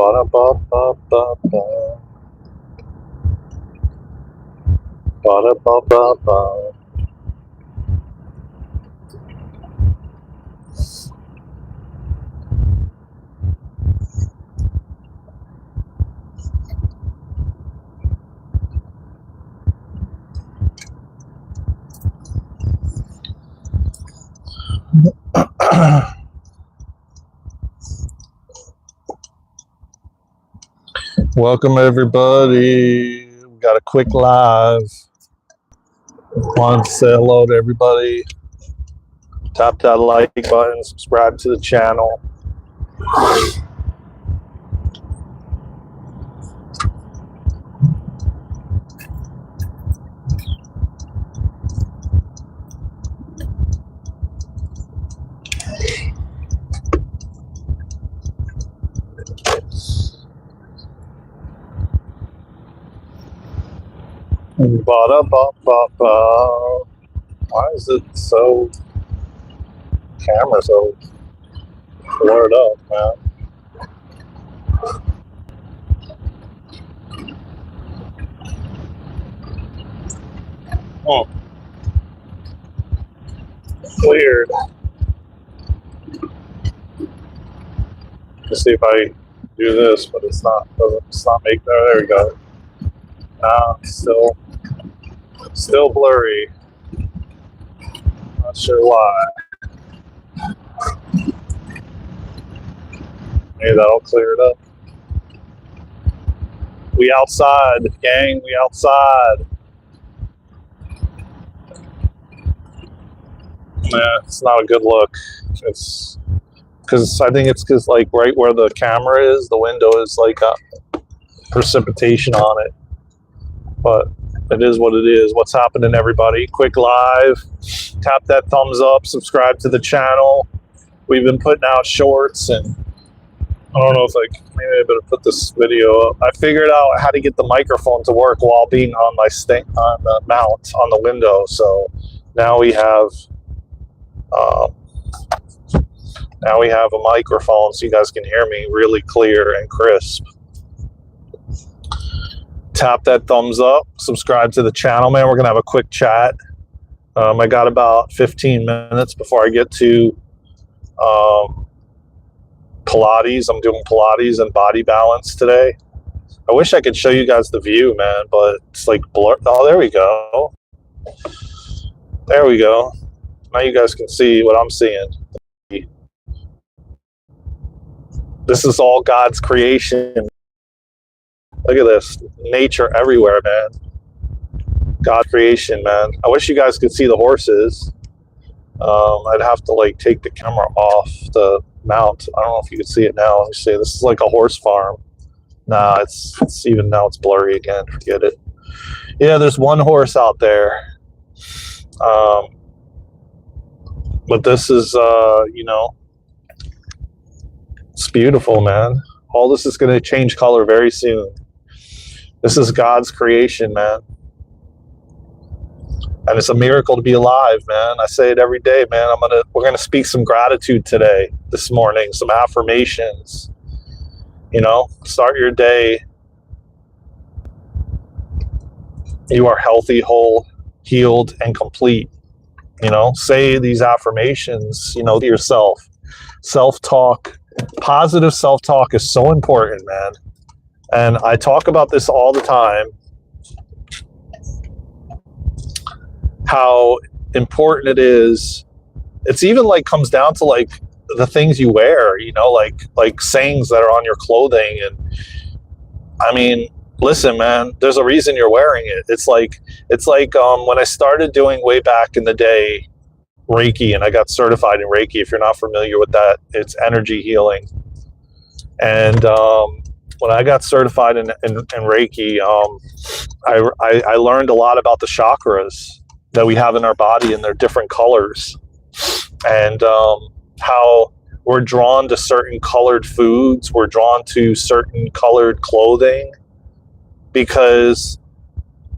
Ba-da-ba-ba-ba-ba. Ba-da-ba-ba-ba. Welcome everybody. We got a quick live. Want to say hello to everybody. Tap that like button, subscribe to the channel. Ba-da-ba-ba-ba. Why is it so camera so blurred up, man? Oh, weird. Let's see if I do this, but it's not making. There we go. Nah, still blurry. Not sure why. Maybe that'll clear it up. We outside, gang. We outside. Nah, it's not a good look. It's because I think it's because like right where the camera is, the window is like a precipitation on it. But it is what it is. What's happening, everybody? Quick live. Tap that thumbs up. Subscribe to the channel. We've been putting out shorts, and I don't know if maybe I better put this video up. I figured out how to get the microphone to work while being on my on the mount on the window. So now we have a microphone, so you guys can hear me really clear and crisp. Tap that thumbs up, subscribe to the channel, man. We're gonna have a quick chat. I got about 15 minutes before I get to Pilates. I'm doing Pilates and body balance today. I wish I could show you guys the view, man, but it's like blur. Oh, there we go. There we go. Now you guys can see what I'm seeing. This is all God's creation. Look at this. Nature everywhere, man. God creation, man. I wish you guys could see the horses. I'd have to like take the camera off the mount. I don't know if you can see it now. Let me see. This is like a horse farm. Nah, it's even now it's blurry again. Forget it. Yeah, there's one horse out there. But this is, it's beautiful, man. All this is going to change color very soon. This is God's creation, man. And it's a miracle to be alive, man. I say it every day, man. We're gonna speak some gratitude today, this morning, some affirmations. Start your day. You are healthy, whole, healed, and complete. Say these affirmations, to yourself. Self-talk, positive self-talk is so important, man. And I talk about this all the time. How important it is. It's even like comes down to like the things you wear, like sayings that are on your clothing. And I mean, listen, man, there's a reason you're wearing it. It's like when I started doing way back in the day Reiki, and I got certified in Reiki. If you're not familiar with that, it's energy healing. And when I got certified in Reiki, I learned a lot about the chakras that we have in our body and their different colors, and how we're drawn to certain colored foods, we're drawn to certain colored clothing because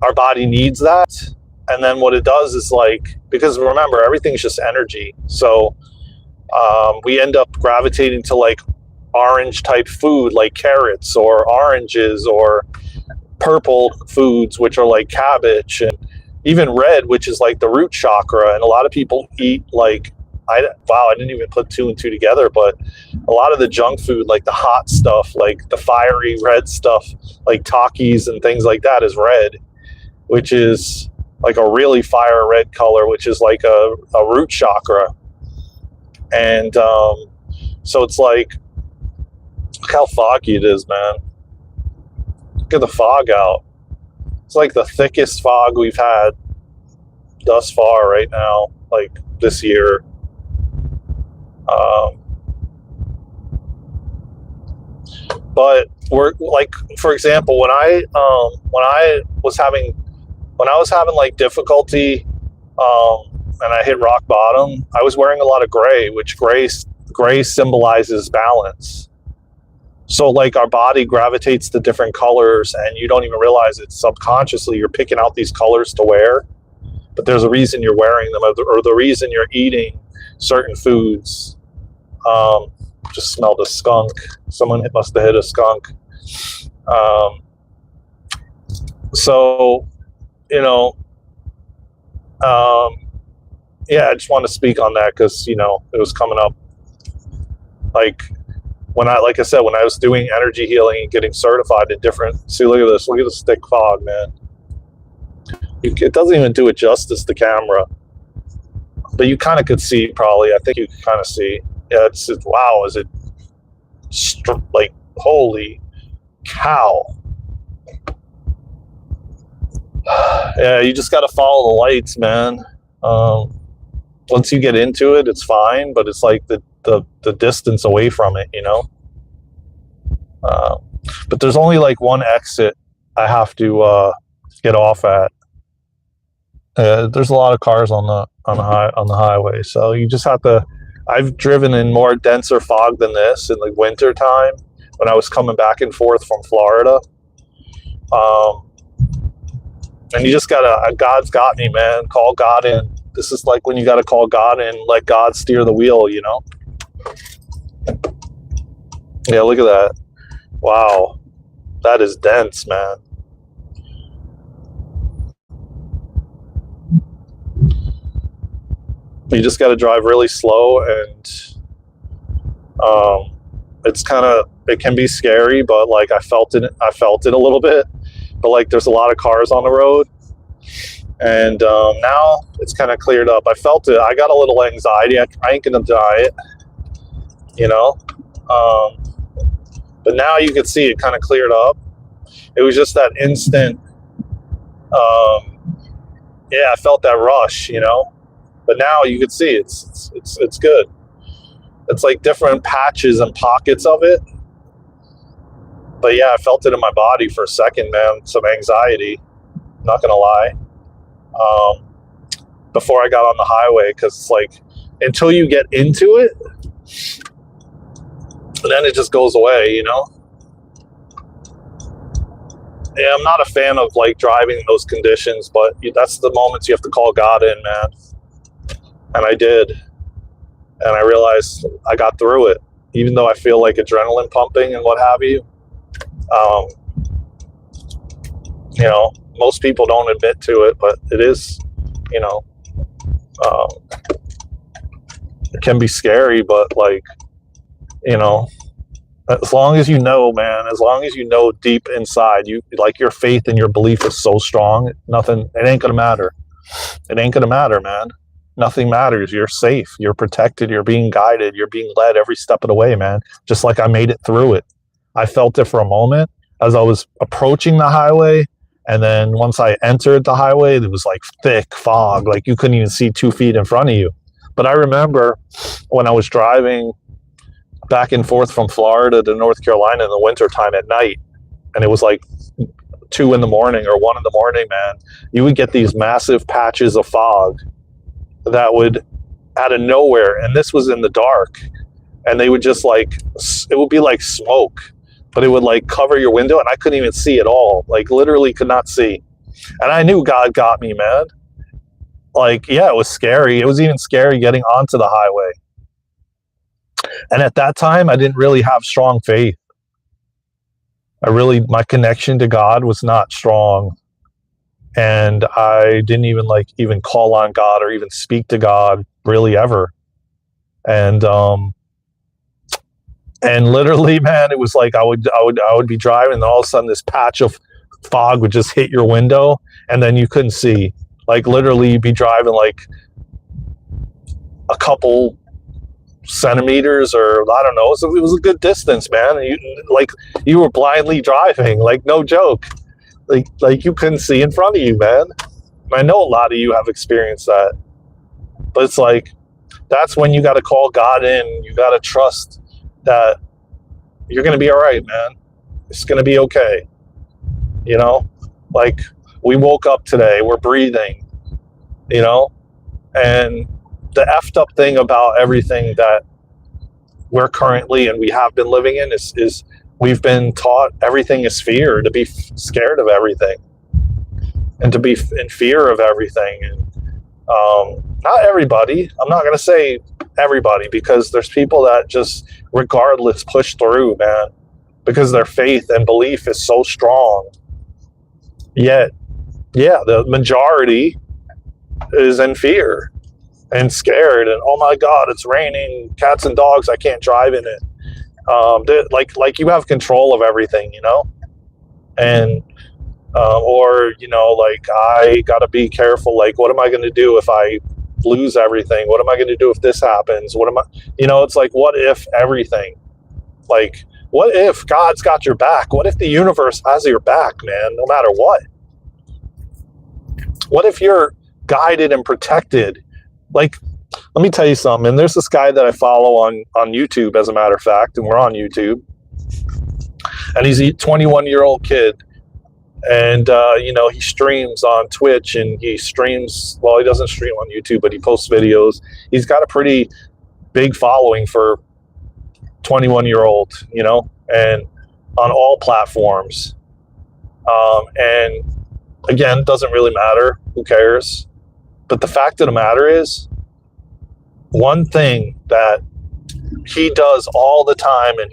our body needs that. And then what it does is because remember, everything's just energy. So we end up gravitating to orange type food like carrots or oranges, or purple foods, which are like cabbage, and even red, which is like the root chakra. And a lot of people eat like, I didn't even put two and two together, but a lot of the junk food, like the hot stuff, like the fiery red stuff, like Takis and things like that, is red, which is like a really fire red color, which is like a root chakra. And so it's like, look how foggy it is, man. Look at the fog out. It's like the thickest fog we've had thus far right now, like this year. But we're like, for example, when I was having like difficulty, and I hit rock bottom, I was wearing a lot of gray, which gray symbolizes balance. So like our body gravitates to different colors, and you don't even realize it. Subconsciously, you're picking out these colors to wear, but there's a reason you're wearing them, or the reason you're eating certain foods. Just smelled a skunk. Someone must have hit a skunk. So, you know, yeah, I just want to speak on that because, you know, it was coming up. Like like I said, when I was doing energy healing and getting certified in different, see, look at this, look at the thick fog, man. It doesn't even do it justice, the camera, but you kind of could see, probably. I think you can kind of see. Yeah, it's wow, is it like, holy cow. Yeah, you just got to follow the lights, man. Once you get into it, it's fine, but it's like the distance away from it, you know. But there's only like one exit I have to get off at. There's a lot of cars on the highway, so you just have to. I've driven in more denser fog than this in the winter time when I was coming back and forth from Florida. And you just gotta, God's got me, man. Call God in. This is like when you gotta call God in, let God steer the wheel, you know? Yeah, look at that. Wow. That is dense, man. You just got to drive really slow, and it can be scary, but like I felt it a little bit, but like there's a lot of cars on the road, and now it's kind of cleared up. I felt it. I got a little anxiety. I ain't gonna deny it, you know, but now you can see it kind of cleared up. It was just that instant. Yeah, I felt that rush, you know. But now you can see it's good. It's like different patches and pockets of it. But yeah, I felt it in my body for a second, man. Some anxiety, not gonna lie. Before I got on the highway, because it's like until you get into it, then it just goes away, you know. Yeah, I'm not a fan of like driving in those conditions, but that's the moments you have to call God in, man. And I did. And I realized I got through it, even though I feel like adrenaline pumping and what have you. You know, most people don't admit to it, but it is, you know, it can be scary, but like, you know, as long as you know, man, as long as you know deep inside, you like your faith and your belief is so strong, it ain't gonna matter. It ain't gonna matter, man. Nothing matters. You're safe. You're protected. You're being guided. You're being led every step of the way, man. Just like I made it through it. I felt it for a moment as I was approaching the highway. And then once I entered the highway, it was like thick fog. Like you couldn't even see 2 feet in front of you. But I remember when I was driving back and forth from Florida to North Carolina in the wintertime at night, and it was like 2 in the morning or 1 in the morning, man, you would get these massive patches of fog that would out of nowhere, and this was in the dark, and they would just like, it would be like smoke, but it would like cover your window, and I couldn't even see at all, like literally could not see. And I knew God got me, man. Like, yeah, it was scary. It was even scary getting onto the highway. And at that time, I didn't really have strong faith. My connection to God was not strong. And I didn't even call on God or even speak to God really ever. And literally, man, it was like I would be driving, and all of a sudden this patch of fog would just hit your window, and then you couldn't see. Like literally, you'd be driving like a couple centimeters, or I don't know. So it was a good distance, man. And you were blindly driving, like no joke. Like you couldn't see in front of you, man. I know a lot of you have experienced that, but it's like that's when you got to call God in. You got to trust that you're going to be all right, man. It's going to be okay. You know, like we woke up today, we're breathing, you know, and the effed up thing about everything that we're currently and we have been living in is we've been taught everything is fear, to be scared of everything and to be in fear of everything. And not everybody, I'm not going to say everybody, because there's people that just regardless push through, man, because their faith and belief is so strong. Yet, yeah, the majority is in fear and scared, and oh my God, it's raining, cats and dogs, I can't drive in it. Like you have control of everything, you know, and or you know, like I gotta be careful. Like, what am I going to do if I lose everything? What am I going to do if this happens? What am I? You know, it's like, what if everything? Like, what if God's got your back? What if the universe has your back, man, no matter what? What if you're guided and protected? Like, let me tell you something. And there's this guy that I follow on YouTube, as a matter of fact, and we're on YouTube. And he's a 21-year-old kid. And, you know, he streams on Twitch, and he streams, well, he doesn't stream on YouTube, but he posts videos. He's got a pretty big following for 21-year-old, you know, and on all platforms. And again, it doesn't really matter. Who cares? But the fact of the matter is, one thing that he does all the time, and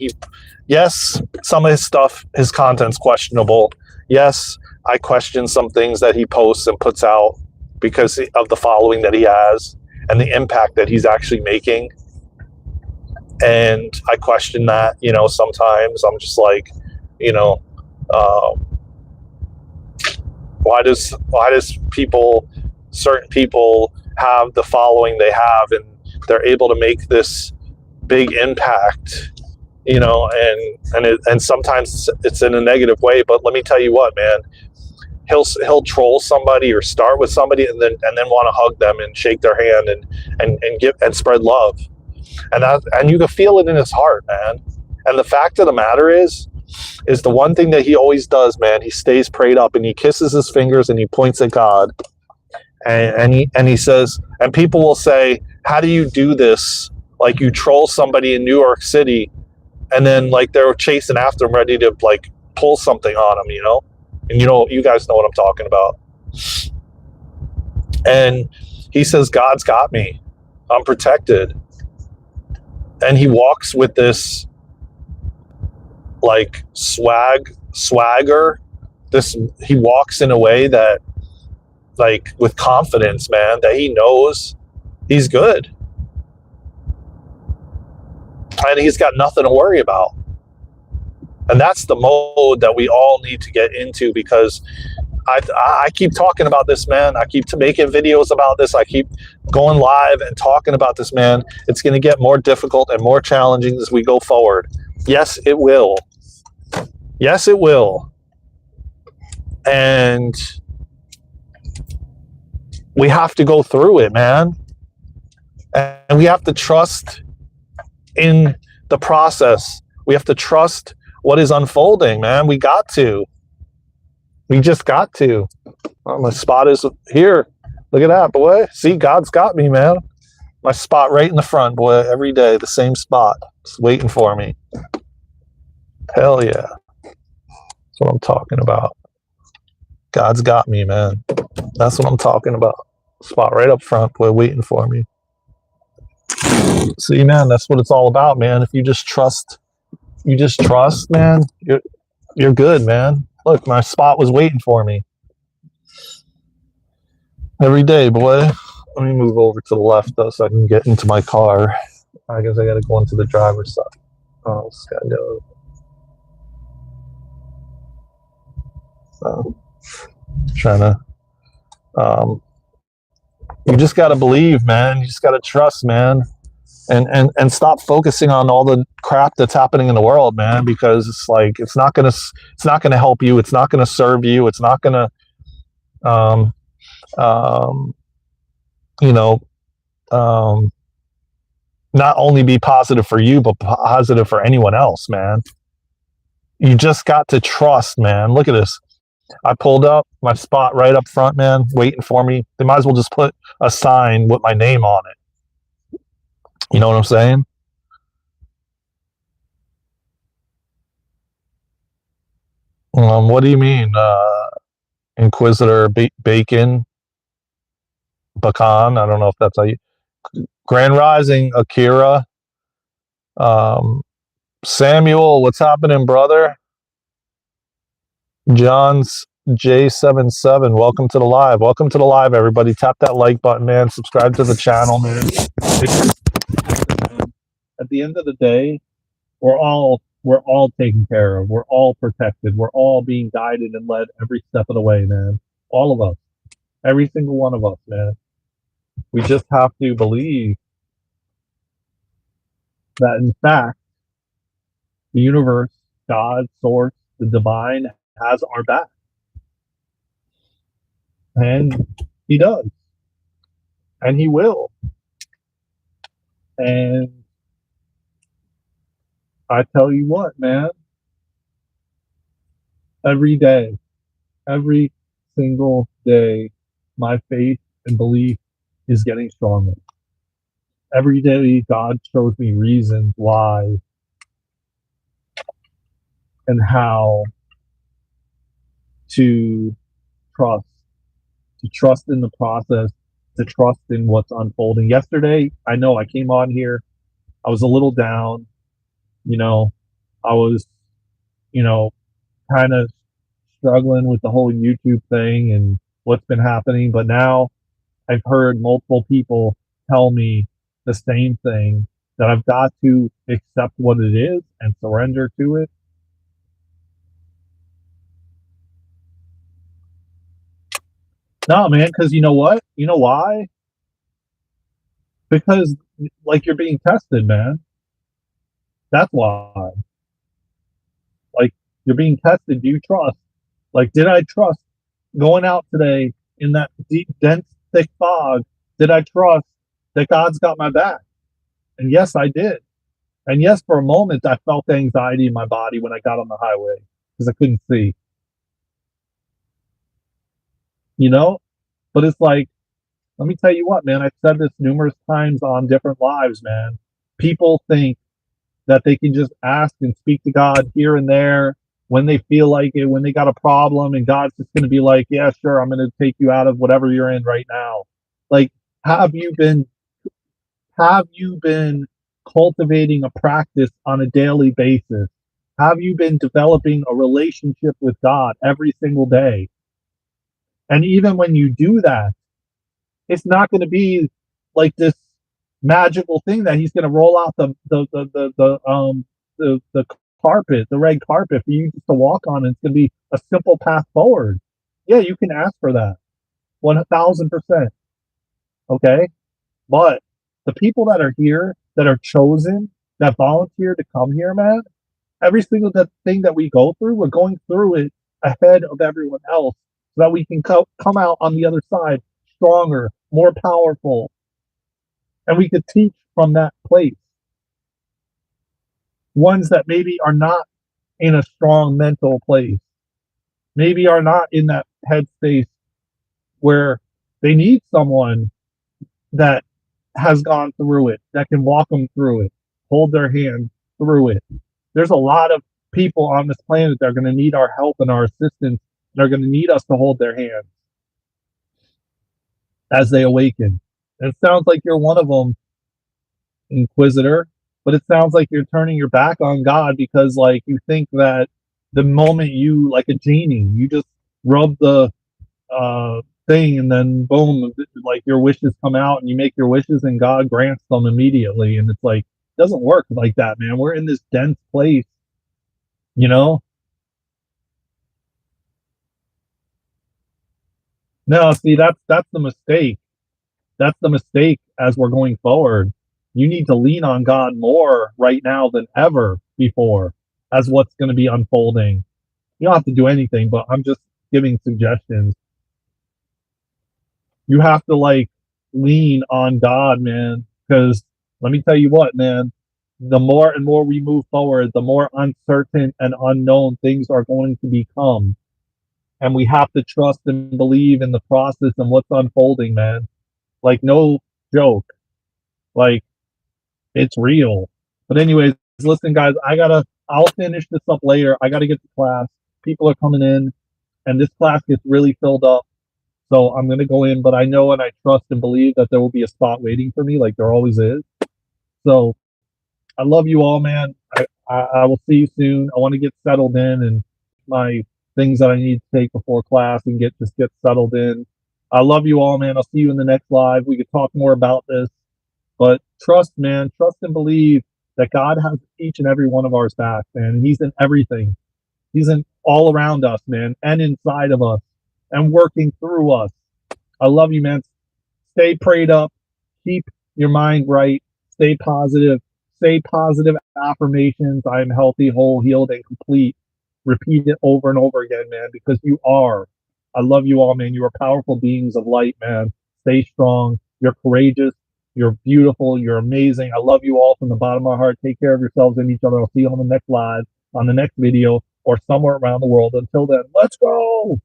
yes, some of his stuff, his content's questionable. Yes, I question some things that he posts and puts out because of the following that he has and the impact that he's actually making. And I question that, you know, sometimes I'm just like, you know, why does certain people have the following they have, and they're able to make this big impact, you know, and sometimes it's in a negative way. But let me tell you what, man, he'll troll somebody or start with somebody and then want to hug them and shake their hand and give and spread love, and you can feel it in his heart, man. And the fact of the matter is the one thing that he always does, man. He stays prayed up, and he kisses his fingers, and he points at God, and he says, and people will say, how do you do this? Like, you troll somebody in New York City, and then like they're chasing after him, ready to like pull something on him, you know? And you guys know what I'm talking about. And he says, God's got me. I'm protected. And he walks with this like swagger. He walks in a way that, like, with confidence, man, that he knows he's good. And he's got nothing to worry about. And that's the mode that we all need to get into, because I keep talking about this, man. I keep making videos about this. I keep going live and talking about this, man. It's going to get more difficult and more challenging as we go forward. Yes, it will. Yes, it will. And we have to go through it, man. And we have to trust in the process. We have to trust what is unfolding, man. We got to. We just got to. Oh, my spot is here. Look at that, boy. See, God's got me, man. My spot right in the front, boy. Every day, the same spot. It's waiting for me. Hell yeah. That's what I'm talking about. God's got me, man. That's what I'm talking about. Spot right up front, boy, waiting for me. See, man, that's what it's all about, man. If you just trust, man, you're good, man. Look, my spot was waiting for me every day, boy. Let me move over to the left though, so I can get into my car. I guess I gotta go into the driver's side. Oh, just gotta go. Trying to. You just gotta believe, man. You just gotta trust, man. And stop focusing on all the crap that's happening in the world, man, because it's like it's not gonna help you, it's not gonna serve you, it's not gonna um, um, you know not only be positive for you but positive for anyone else, man. You just got to trust, man. Look at this. I pulled up my spot right up front, man, waiting for me. They might as well just put a sign with my name on it. You know what I'm saying? What do you mean, Inquisitor Bacon? Bakan? I don't know if that's how you. Grand Rising, Akira. Samuel, what's happening, brother? John's J77, welcome to the live. Welcome to the live, everybody. Tap that like button, man. Subscribe to the channel, man. At the end of the day, we're all taken care of. We're all protected. We're all being guided and led every step of the way, man. All of us. Every single one of us, man. We just have to believe that, in fact, the universe, God, Source, the divine has our back. And he does. And he will. And I tell you what, man, every day, every single day, my faith and belief is getting stronger. Every day, God shows me reasons why and how to trust in the process, to trust in what's unfolding. Yesterday, I know I came on here, I was a little down, I was, kind of struggling with the whole YouTube thing and what's been happening. But now I've heard multiple people tell me the same thing, that I've got to accept what it is and surrender to it. No, man, because you know what? You know why? Because, like, you're being tested, man. That's why. Like, you're being tested. Do you trust? Like, did I trust going out today in that deep, dense, thick fog? Did I trust that God's got my back? And yes, I did. And yes, for a moment, I felt anxiety in my body when I got on the highway because I couldn't see. But it's like, let me tell you what, man, I've said this numerous times on different lives, man. People think that they can just ask and speak to God here and there when they feel like it, when they got a problem, and God's just going to be like, yeah, sure, I'm going to take you out of whatever you're in right now. Like, have you been cultivating a practice on a daily basis? Have you been developing a relationship with God every single day? And even when you do that, it's not going to be like this magical thing that he's going to roll out the carpet, the red carpet for you just to walk on. And it's going to be a simple path forward. Yeah, you can ask for that, 1,000%. Okay, but the people that are here, that are chosen, that volunteer to come here, man, every single thing that we go through, we're going through it ahead of everyone else, so that we can come out on the other side stronger, more powerful, and we could teach from that place. Ones that maybe are not in a strong mental place, maybe are not in that headspace where they need someone that has gone through it, that can walk them through it, hold their hand through it. There's a lot of people on this planet that are going to need our help and our assistance. They're going to need us to hold their hands as they awaken. And it sounds like you're one of them Inquisitor, but it sounds like you're turning your back on God because like you think that the moment you like a genie, you just rub the thing and then boom, like your wishes come out and you make your wishes and God grants them immediately. And it's like it doesn't work like that, man. We're in this dense place, you know? No, see that's the mistake. That's the mistake as we're going forward. You need to lean on God more right now than ever before as what's going to be unfolding. You don't have to do anything, but I'm just giving suggestions. You have to like lean on God, man, because let me tell you what, man, the more and more we move forward, the more uncertain and unknown things are going to become. And we have to trust and believe in the process and what's unfolding, man. Like, no joke. Like, it's real. But anyways, listen, guys, I'll finish this up later. I gotta get to class. People are coming in, and this class gets really filled up. So I'm gonna go in, but I know and I trust and believe that there will be a spot waiting for me, like there always is. So I love you all, man. I will see you soon. I want to get settled in and my things that I need to take before class and get settled in. I love you all, man. I'll see you in the next live. We could talk more about this. But trust, man, trust and believe that God has each and every one of ours back, man. He's in everything. He's in all around us, man, and inside of us and working through us. I love you, man. Stay prayed up. Keep your mind right. Stay positive. Say positive affirmations. I am healthy, whole, healed, and complete. Repeat it over and over again, man, because you are. I love you all, man. You are powerful beings of light, man. Stay strong. You're courageous. You're beautiful. You're amazing. I love you all from the bottom of my heart. Take care of yourselves and each other. I'll see you on the next live, on the next video, or somewhere around the world. Until then, let's go.